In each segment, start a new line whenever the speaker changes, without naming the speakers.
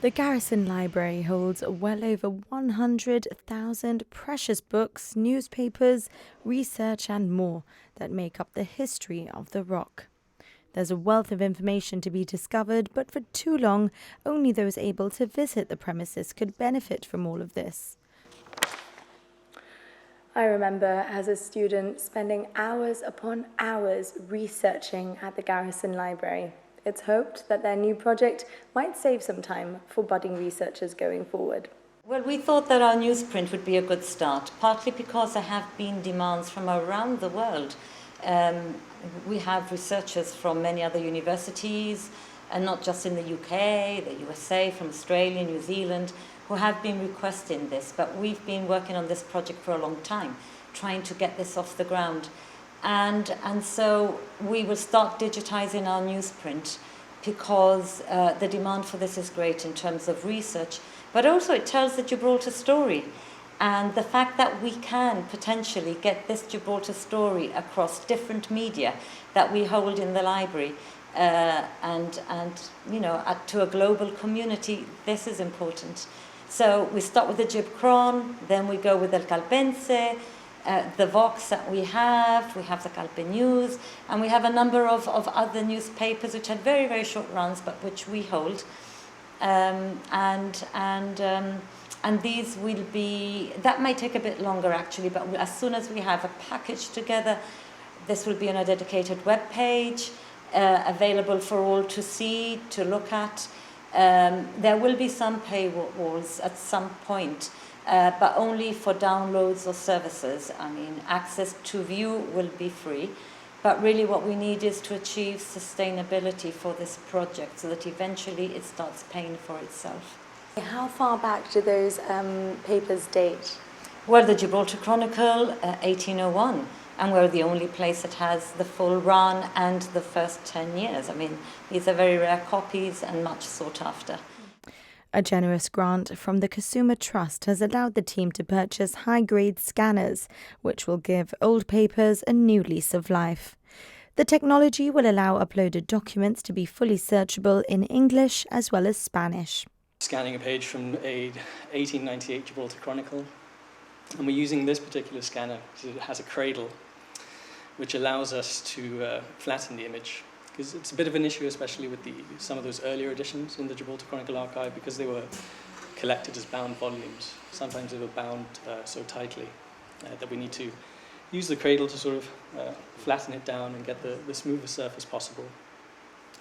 The Garrison Library holds well over 100,000 precious books, newspapers, research and more that make up the history of the Rock. There's a wealth of information to be discovered, but for too long, only those able to visit the premises could benefit from all of this. I remember as a student spending hours upon hours researching at the Garrison Library. It's hoped that their new project might save some time for budding researchers going forward.
Well, we thought that our newsprint would be a good start, partly because there have been demands from around the world. We have researchers from many other universities, and not just in the UK, the USA, from Australia, New Zealand, who have been requesting this. But we've been working on this project for a long time, trying to get this off the ground. And so we will start digitising our newsprint because the demand for this is great in terms of research, but also it tells the Gibraltar story. And the fact that we can potentially get this Gibraltar story across different media that we hold in the library and to a global community, this is important. So we start with the Gib Cron, then we go with El Calpense, the Vox that we have the Calpe News, and we have a number of other newspapers which had very, very short runs, but which we hold. And these will be, that may take a bit longer actually, but as soon as we have a package together, this will be on a dedicated web page, available for all to see, to look at. There will be some paywalls at some point, but only for downloads or services. I mean, access to view will be free, but really what we need is to achieve sustainability for this project so that eventually it starts paying for itself.
How far back do those papers date?
Well, the Gibraltar Chronicle, 1801, and we're the only place that has the full run and the first 10 years. I mean, these are very rare copies and much sought after.
A generous grant from the Kasuma Trust has allowed the team to purchase high-grade scanners, which will give old papers a new lease of life. The technology will allow uploaded documents to be fully searchable in English as well as Spanish.
Scanning a page from a 1898 Gibraltar Chronicle, and we're using this particular scanner because it has a cradle which allows us to flatten the image, because it's a bit of an issue, especially with some of those earlier editions in the Gibraltar Chronicle archive, because they were collected as bound volumes. Sometimes they were bound so tightly that we need to use the cradle to sort of flatten it down and get the smoothest surface possible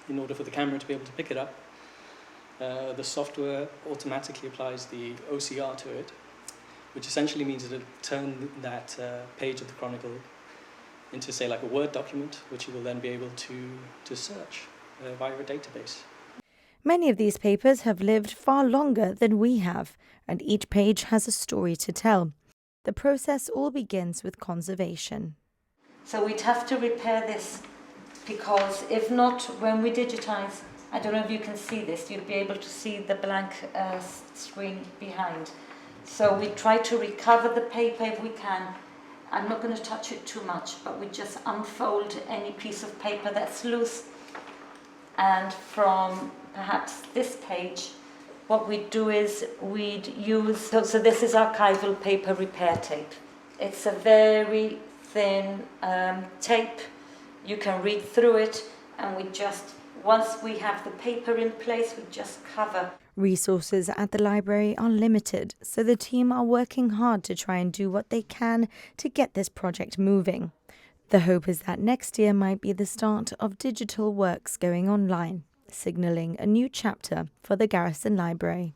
in order for the camera to be able to pick it up. The software automatically applies the OCR to it, which essentially means that it'll turn that page of the Chronicle into, say, like a Word document, which you will then be able to search via a database.
Many of these papers have lived far longer than we have, and each page has a story to tell. The process all begins with conservation.
So we'd have to repair this, because if not, when we digitise, I don't know if you can see this, you'll be able to see the blank screen behind. So we try to recover the paper if we can. I'm not going to touch it too much, but we just unfold any piece of paper that's loose. And from perhaps this page, what we'd do is we'd use, so this is archival paper repair tape. It's a very thin tape. You can read through it, and we just, once we have the paper in place, we just cover.
Resources at the library are limited, so the team are working hard to try and do what they can to get this project moving. The hope is that next year might be the start of digital works going online, signalling a new chapter for the Garrison Library.